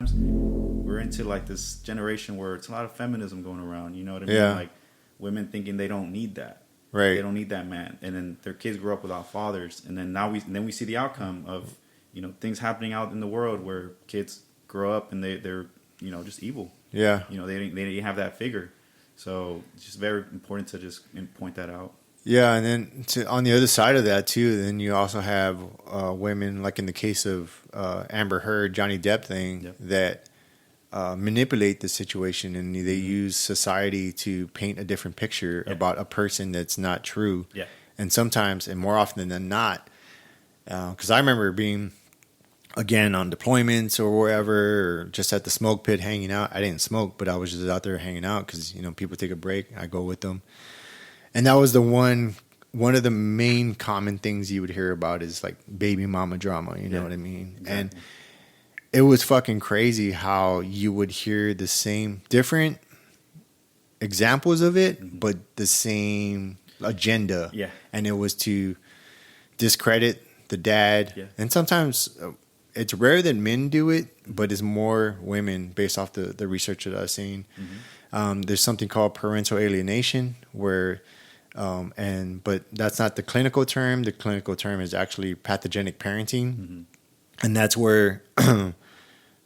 times we're into like this generation where it's a lot of feminism going around. You know what I mean? Yeah. Like women thinking they don't need that. Right. They don't need that man, and then their kids grow up without fathers, and then we see the outcome of things happening out in the world where kids grow up and they're just evil. Yeah. They didn't have that figure, so it's just very important to just point that out. Yeah, and then on the other side of that too, then you also have women, like in the case of Amber Heard, Johnny Depp thing, Yep. that manipulate the situation, and they use society to paint a different picture about a person that's not true. Yeah. And sometimes, and more often than not, because I remember being, again, on deployments or wherever, or just at the smoke pit hanging out. I didn't smoke, but I was just out there hanging out because, people take a break. I go with them. And that was one of the main common things you would hear about is like baby mama drama. You know what I mean? Exactly. And it was fucking crazy how you would hear the same different examples of it, but the same agenda. Yeah. And it was to discredit the dad. Yeah. And sometimes it's rare that men do it, but it's more women based off the research that I've seen. Mm-hmm. There's something called parental alienation where but that's not the clinical term. The clinical term is actually pathogenic parenting. Mm-hmm. And that's where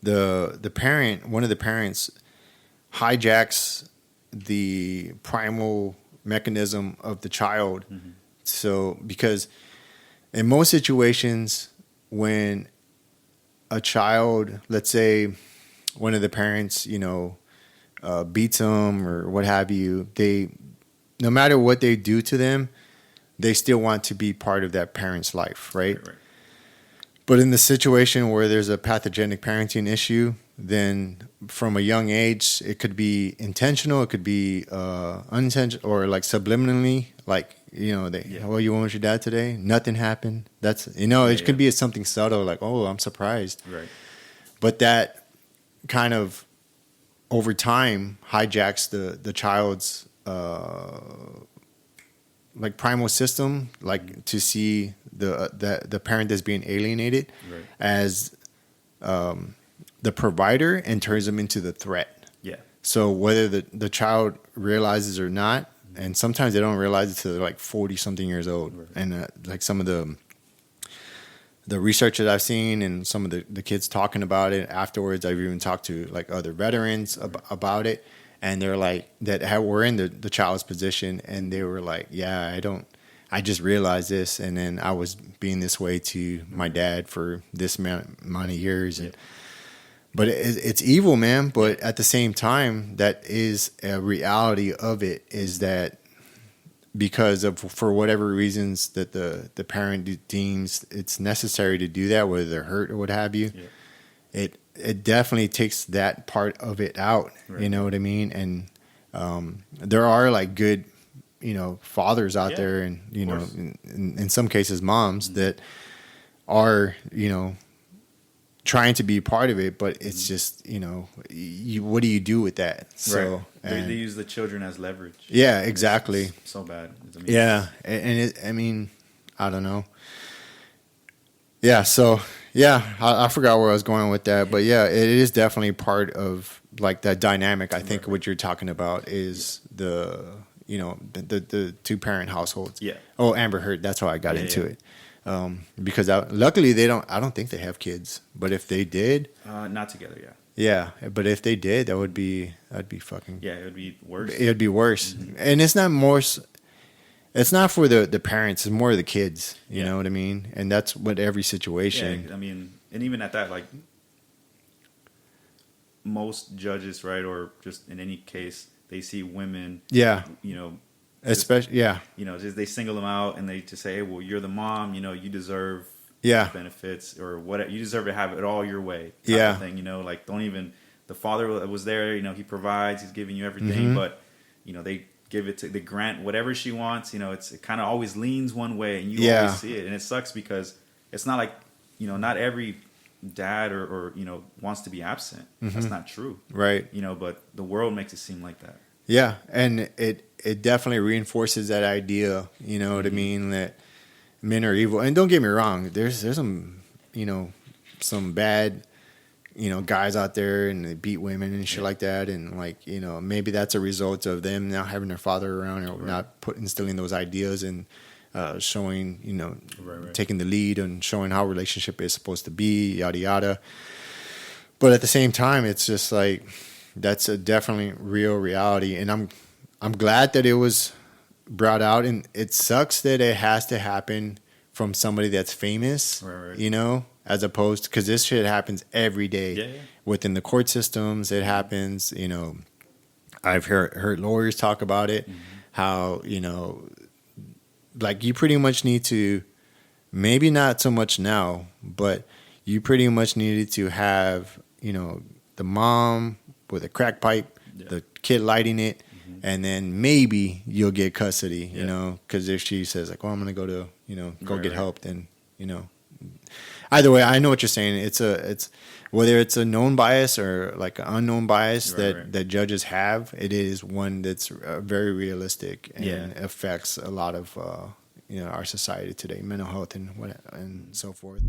the parent, one of the parents, hijacks the primal mechanism of the child. Mm-hmm. So, because in most situations, when a child, let's say one of the parents, beats them or what have you, no matter what they do to them, they still want to be part of that parent's life, right? Right. But in the situation where there's a pathogenic parenting issue, then from a young age, it could be intentional, it could be unintentional, or like subliminally, like, well, you went with your dad today? Nothing happened. That's, it could be something subtle, like, oh, I'm surprised. Right. But that kind of, over time, hijacks the child's like primal system, like to see the parent that's being alienated as the provider, and turns them into the threat. Yeah. So whether the child realizes or not, and sometimes they don't realize it till they're like 40 something years old. Right. And like some of the research that I've seen and some of the kids talking about it afterwards, I've even talked to like other veterans about it. And they're like, were in the child's position, and they were like, yeah, I just realized this, and then I was being this way to my dad for this amount of years. And, but it's evil, man. But at the same time, that is a reality of it, is that because of, for whatever reasons that the parent deems it's necessary to do that, whether they're hurt or what have you, it definitely takes that part of it out. Right. You know what I mean? And there are like good, fathers out there, and in some cases moms that are trying to be part of it, but it's just what do you do with that? So they use the children as leverage. Yeah, exactly. It's so bad. Yeah, and I don't know. Yeah, so I forgot where I was going with that, but yeah, it is definitely part of like that dynamic. I think what you're talking about is the 2-parent households. Yeah. Oh, Amber Heard. That's how I got into it. Because luckily I don't think they have kids, but if they did, not together. Yeah. Yeah, but if they did, that'd be fucking. Yeah, it would be worse. It'd be worse, and it's not more. It's not for the parents. It's more the kids. You know what I mean? And that's what every situation. Yeah, I mean, and even at that, like most judges, right, or just in any case, they see women. Yeah. Especially. Yeah. Just they single them out and they just say, "Hey, well, you're the mom. You deserve benefits or what. You deserve to have it all your way." Type of thing. Like don't even. The father was there. He provides. He's giving you everything, but they. They grant whatever she wants. It kind of always leans one way, and you always see it, and it sucks because it's not like not every dad or wants to be absent. Mm-hmm. That's not true, right? But the world makes it seem like that. Yeah, and it definitely reinforces that idea. You know what I mean, that men are evil. And don't get me wrong, there's some some bad guys out there and they beat women and shit like that, and like maybe that's a result of them now having their father around or not instilling those ideas and showing taking the lead and showing how a relationship is supposed to be, yada yada. But at the same time, it's just like that's a definitely real reality, and I'm glad that it was brought out, and it sucks that it has to happen from somebody that's famous, as opposed to, because this shit happens every day within the court systems. It happens, I've heard lawyers talk about it, how, like you pretty much need to, maybe not so much now, but you pretty much needed to have, the mom with a crack pipe, the kid lighting it, and then maybe you'll get custody, because if she says like, well, I'm going to go to, go get help, then, either way, I know what you're saying. It's whether it's a known bias or like an unknown bias that judges have, it is one that's very realistic and affects a lot of, our society today, mental health and so forth.